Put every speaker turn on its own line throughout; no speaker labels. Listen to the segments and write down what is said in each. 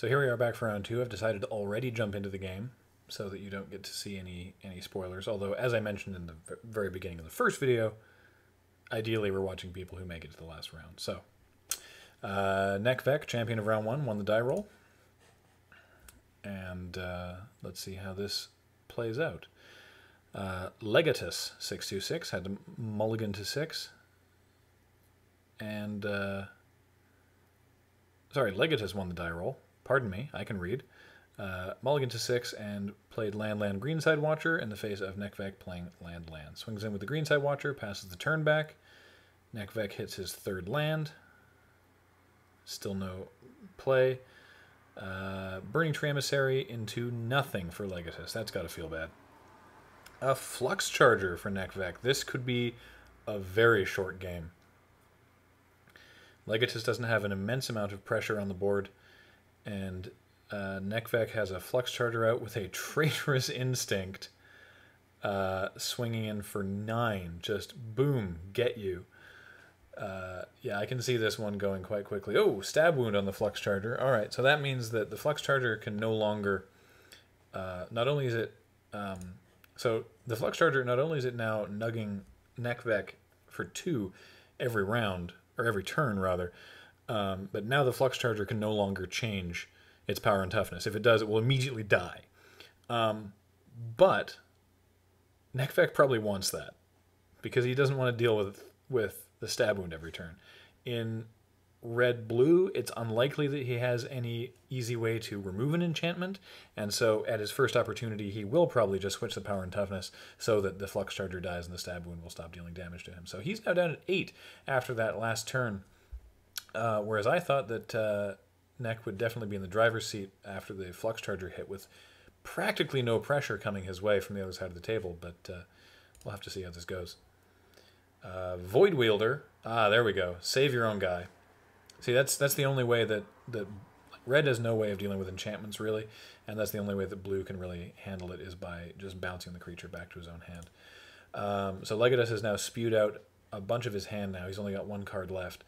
So here we are back for round 2. I've decided to already jump into the game so that you don't get to see any spoilers. Although, as I mentioned in the very beginning of the first video, ideally we're watching people who make it to the last round. So, Nekvek, champion of round 1, won the die roll. And let's see how this plays out. Legatus, 626, had to mulligan to 6. And, sorry, Legatus won the die roll. Pardon me, I can read. Mulligan to 6 and played land, greenside watcher in the face of Nekvek playing land. Swings in with the greenside watcher, passes the turn back. Nekvek hits his third land. Still no play. Burning Tree Emissary into nothing for Legatus. That's got to feel bad. A Flux Charger for Nekvek. This could be a very short game. Legatus doesn't have an immense amount of pressure on the board, and Nekvek has a Flux Charger out with a Traitorous Instinct, swinging in for 9. Just boom, get you. Yeah, I can see this one going quite quickly. Oh, stab wound on the Flux Charger. All right, so that means that the Flux Charger can no longer. Not only is it, so the Flux Charger not only is it now nugging Nekvek for 2 every round or every turn rather, but now the Flux Charger can no longer change its power and toughness. If it does, it will immediately die. But Nekvek probably wants that because he doesn't want to deal with the stab wound every turn. In red-blue, it's unlikely that he has any easy way to remove an enchantment, and so at his first opportunity, he will probably just switch the power and toughness so that the Flux Charger dies and the stab wound will stop dealing damage to him. So he's now down at 8 after that last turn, whereas I thought that Nek would definitely be in the driver's seat after the Flux Charger hit with practically no pressure coming his way from the other side of the table, but we'll have to see how this goes. Void Wielder. Ah, there we go. Save your own guy. See, that's the only way that red has no way of dealing with enchantments, really, and that's the only way that blue can really handle it is by just bouncing the creature back to his own hand. So Legatus has now spewed out a bunch of his hand now. He's only got 1 card left.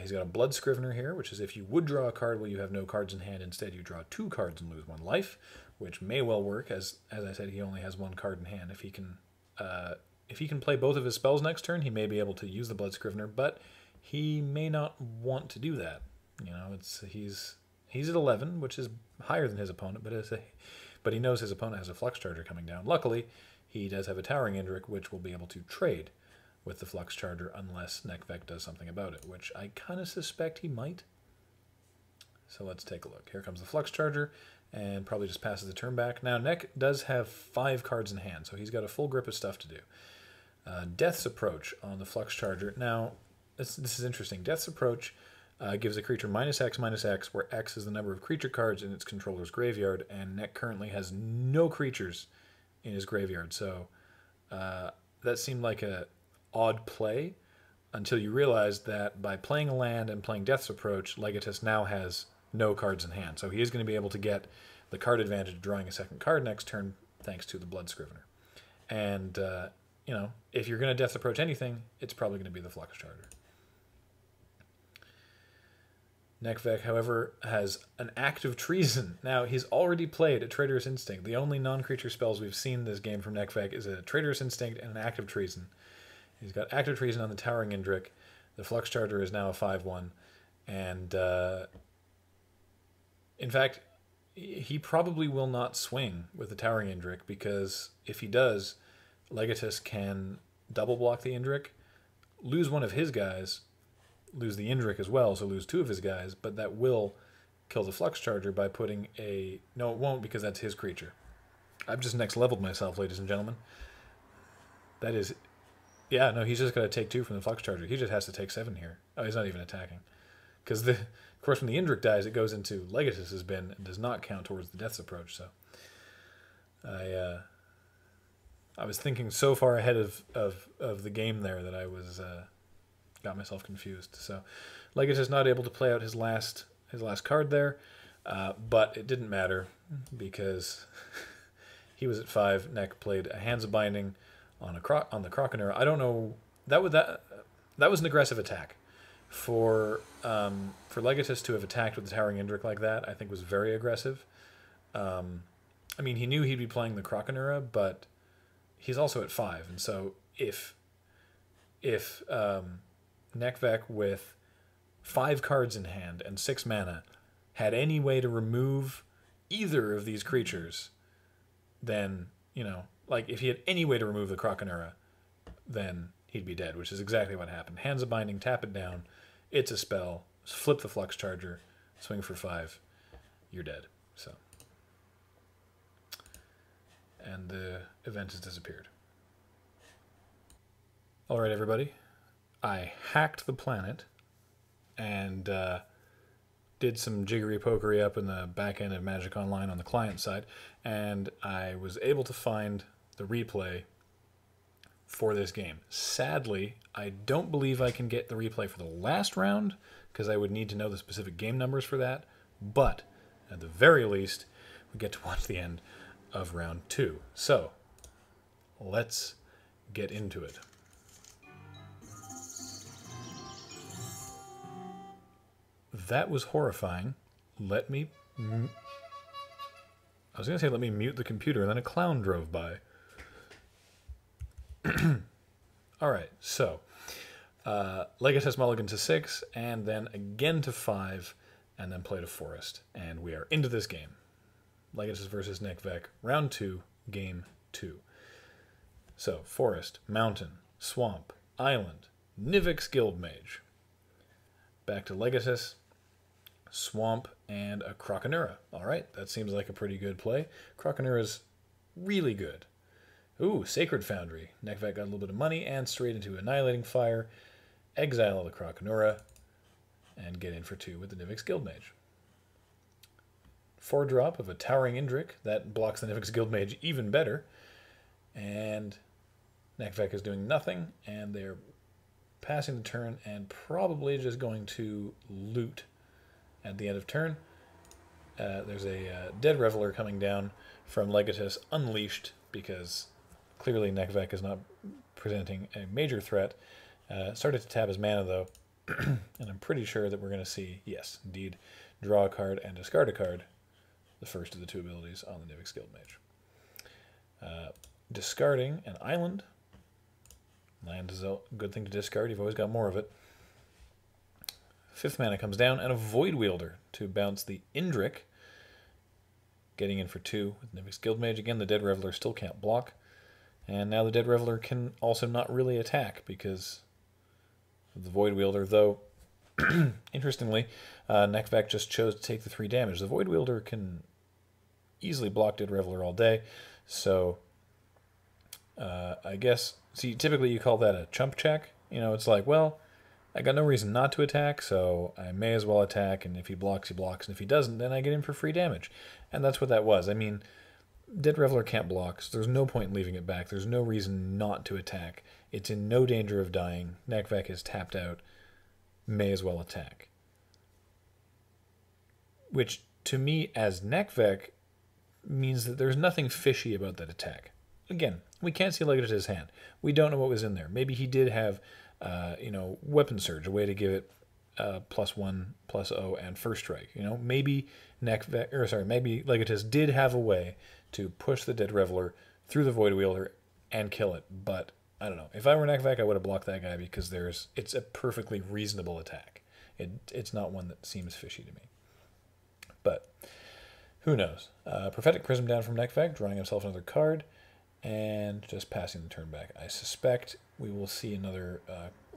He's got a Blood Scrivener here, which is if you would draw a card while you have no cards in hand, instead you draw 2 cards and lose 1 life, which may well work. As I said, he only has 1 card in hand. If he can play both of his spells next turn, he may be able to use the Blood Scrivener, but he may not want to do that. You know, he's at 11, which is higher than his opponent, but he knows his opponent has a Flux Charger coming down. Luckily, he does have a Towering Indrik, which will be able to trade with the Flux Charger unless Nekvek does something about it, which I kind of suspect he might. So let's take a look. Here comes the Flux Charger, and probably just passes the turn back. Now, Nek does have 5 cards in hand, so he's got a full grip of stuff to do. Death's Approach on the Flux Charger. Now, this is interesting. Death's Approach gives a creature -X, where X is the number of creature cards in its controller's graveyard, and Nek currently has no creatures in his graveyard. So that seemed like a odd play until you realized that by playing a land and playing Death's Approach, Legatus now has no cards in hand. So he is going to be able to get the card advantage drawing a second card next turn thanks to the Blood Scrivener. And, you know, if you're going to Death's Approach anything, it's probably going to be the Flux Charger. Nekvek, however, has an Act of Treason. Now, he's already played a Traitorous Instinct. The only non-creature spells we've seen this game from Nekvek is a Traitorous Instinct and an Act of Treason. He's got Act of Treason on the Towering Indrik. The Flux Charger is now a 5/1. And, in fact, he probably will not swing with the Towering Indrik, because if he does, Legatus can double block the Indrik, lose 1 of his guys, lose the Indrik as well, so lose 2 of his guys, but that will kill the Flux Charger by putting a... No, it won't, because that's his creature. I've just next leveled myself, ladies and gentlemen. That is... Yeah, no, he's just going to take 2 from the Flux Charger. He just has to take 7 here. Oh, he's not even attacking. Because, of course, when the Indrik dies, it goes into Legatus's bin and does not count towards the Death's Approach, so... I was thinking so far ahead of the game there that I was got myself confused. So Legatus is not able to play out his last card there, but it didn't matter because he was at 5. Nek played a Hands of Binding on the Croconaur. I don't know, that was an aggressive attack For Legatus to have attacked with the Towering Indrik like that, I think was very aggressive. I mean, he knew he'd be playing the Krakenura, but he's also at 5, and so if Nekvek with 5 cards in hand and 6 mana had any way to remove either of these creatures, then, you know, like if he had any way to remove the Krakenura, then he'd be dead, which is exactly what happened. Hands of Binding, tap it down, it's a spell, flip the Flux Charger, swing for 5, you're dead. So, and the event has disappeared. All right, everybody. I hacked the planet and did some jiggery-pokery up in the back end of Magic Online on the client side, and I was able to find the replay for this game. Sadly, I don't believe I can get the replay for the last round, because I would need to know the specific game numbers for that, but at the very least, we get to watch the end of round 2. So, let's get into it. That was horrifying. Let me... I was going to say let me mute the computer, and then a clown drove by. Alright, so... Legatus mulligan to 6, and then again to 5, and then play to Forest. And we are into this game. Legatus versus Nekvek, round 2, game 2. So, Forest, Mountain, Swamp, Island, Nivix Guildmage. Back to Legatus, Swamp, and a Krakenura. Alright, that seems like a pretty good play. Krakenura's really good. Ooh, Sacred Foundry. Nekvek got a little bit of money and straight into Annihilating Fire. Exile the Krakenura, and get in for 2 with the Nivix Guildmage. 4-drop of a Towering Indrik. That blocks the Nivix Guildmage even better. And Nekvek is doing nothing, and they're passing the turn and probably just going to loot at the end of turn. There's a Dead Reveler coming down from Legatus Unleashed, because clearly Nekvek is not presenting a major threat. Started to tap his mana, though, and I'm pretty sure that we're going to see, yes, indeed, draw a card and discard a card, the first of the 2 abilities on the Nivix Guildmage. Discarding an Island. Land is a good thing to discard. You've always got more of it. 5th mana comes down, and a Void Wielder to bounce the Indrik. Getting in for 2 with Nivix Guildmage. Again, the Dead Reveler still can't block. And now the Dead Reveler can also not really attack because of the Void Wielder, though, interestingly, Nekvek just chose to take the 3 damage. The Void Wielder can easily block Dead Reveler all day, so I guess... See, typically you call that a chump check. You know, it's like, well, I got no reason not to attack, so I may as well attack, and if he blocks, and if he doesn't, then I get in for free damage. And that's what that was. I mean, Dead Reveler can't block, so there's no point in leaving it back. There's no reason not to attack. It's in no danger of dying. Nekvek is tapped out. May as well attack. Which, to me, as Nekvek, means that there's nothing fishy about that attack. Again, we can't see Legatus' hand. We don't know what was in there. Maybe he did have, Weapon Surge, a way to give it +1, +0, and First Strike. You know, maybe maybe Legatus did have a way to push the Dead Reveler through the Void Wielder and kill it. But I don't know. If I were Nekvek, I would have blocked that guy because it's a perfectly reasonable attack. It's not one that seems fishy to me. But who knows? Prophetic Prism down from Nekvek, drawing himself another card. And just passing the turn back. I suspect we will see another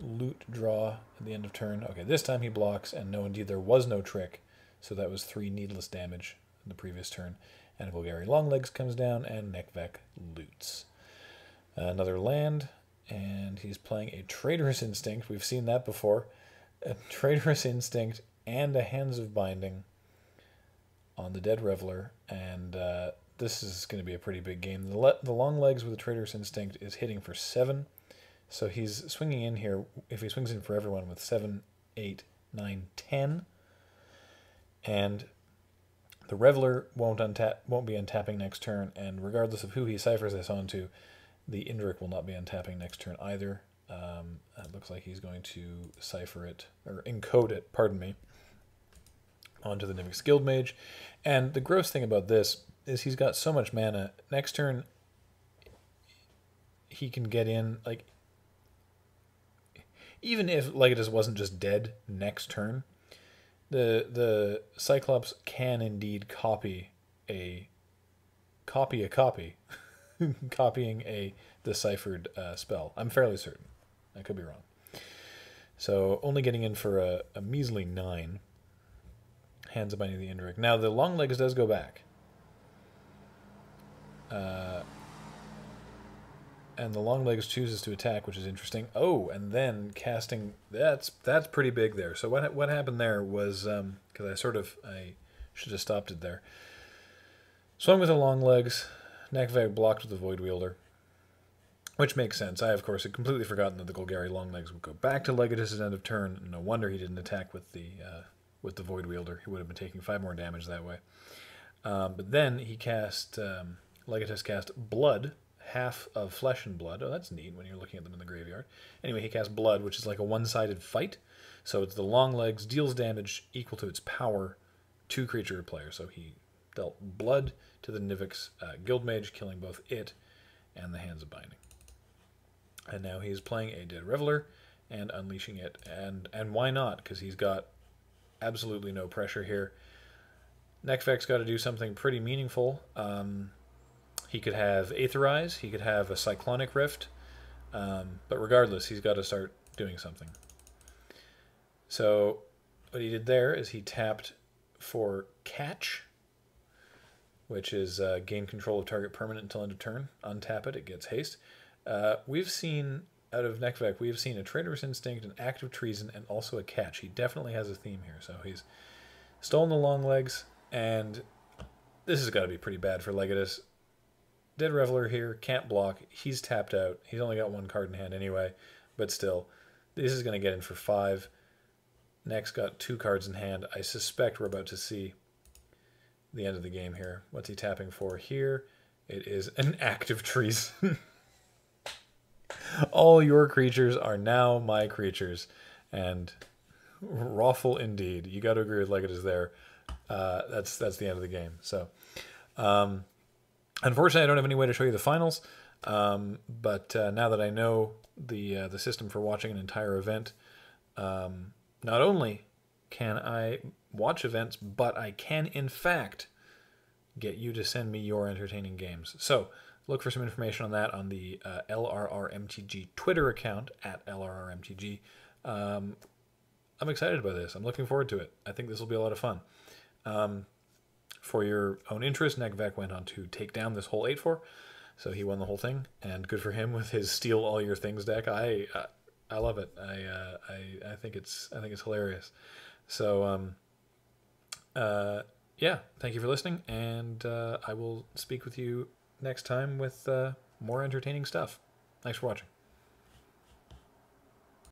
loot draw at the end of turn. Okay, this time he blocks, and no, indeed, there was no trick. So that was 3 needless damage in the previous turn. And Golgari Longlegs comes down, and Nekvek loots. Another land, and he's playing a Traitorous Instinct. We've seen that before. A Traitorous Instinct and a Hands of Binding on the Dead Reveler, and... this is going to be a pretty big game. The long legs with the Traitorous Instinct is hitting for 7. So he's swinging in here, if he swings in for everyone, with 7, 8, 9, 10. And the Reveler won't be untapping next turn, and regardless of who he ciphers this onto, the Indrik will not be untapping next turn either. It looks like he's going to cipher it, or encode it, pardon me, onto the Nivix Guildmage. And the gross thing about this is he's got so much mana. Next turn, he can get in, like, even if Legatus wasn't just dead next turn, the Cyclops can indeed copy, copying a deciphered spell. I'm fairly certain. I could be wrong. So only getting in for a measly 9. Hands of Binding the Indirect. Now the Long Legs does go back. And the Long Legs chooses to attack, which is interesting. Oh, and then casting, that's pretty big there. So what happened there was, because I should have stopped it there. Swung with the Long Legs, Nekvek blocked with the Void Wielder, which makes sense. I, of course, had completely forgotten that the Golgari Long Legs would go back to Legatus' end of turn. No wonder he didn't attack with the Void Wielder. He would have been taking 5 more damage that way. But then he cast, Legatus cast Blood, half of Flesh and Blood. Oh, that's neat when you're looking at them in the graveyard. Anyway, he cast Blood, which is like a one-sided fight. So it's the Long Legs, deals damage equal to its power to creature or player. So he dealt Blood to the Nivix Guildmage, killing both it and the Hands of Binding. And now he's playing a Dead Reveler and unleashing it. And why not? Because he's got absolutely no pressure here. Nekvek's got to do something pretty meaningful. He could have Aetherize, he could have a Cyclonic Rift, but regardless, he's got to start doing something. So what he did there is he tapped for Catch, which is gain control of target permanent until end of turn. Untap it, it gets haste. We've seen, out of Nekvek, we've seen a Traitorous Instinct, an Act of Treason, and also a Catch. He definitely has a theme here. So he's stolen the Long Legs, and this has got to be pretty bad for Legatus. Dead Reveler here, can't block. He's tapped out. He's only got 1 card in hand anyway, but still, this is going to get in for 5. Next got 2 cards in hand. I suspect we're about to see the end of the game here. What's he tapping for here? It is an Act of Treason. All your creatures are now my creatures, and rawful indeed. You got to agree with Legatus there. That's the end of the game. So, unfortunately, I don't have any way to show you the finals, but now that I know the system for watching an entire event, not only can I watch events, but I can, in fact, get you to send me your entertaining games. So look for some information on that on the LRRMTG Twitter account, at LRRMTG. I'm excited about this. I'm looking forward to it. I think this will be a lot of fun. For your own interest, Nekvek went on to take down this whole 8-4, so he won the whole thing, and good for him with his Steal All Your Things deck. I love it. I think it's hilarious. So yeah, thank you for listening, and I will speak with you next time with more entertaining stuff. Thanks for watching.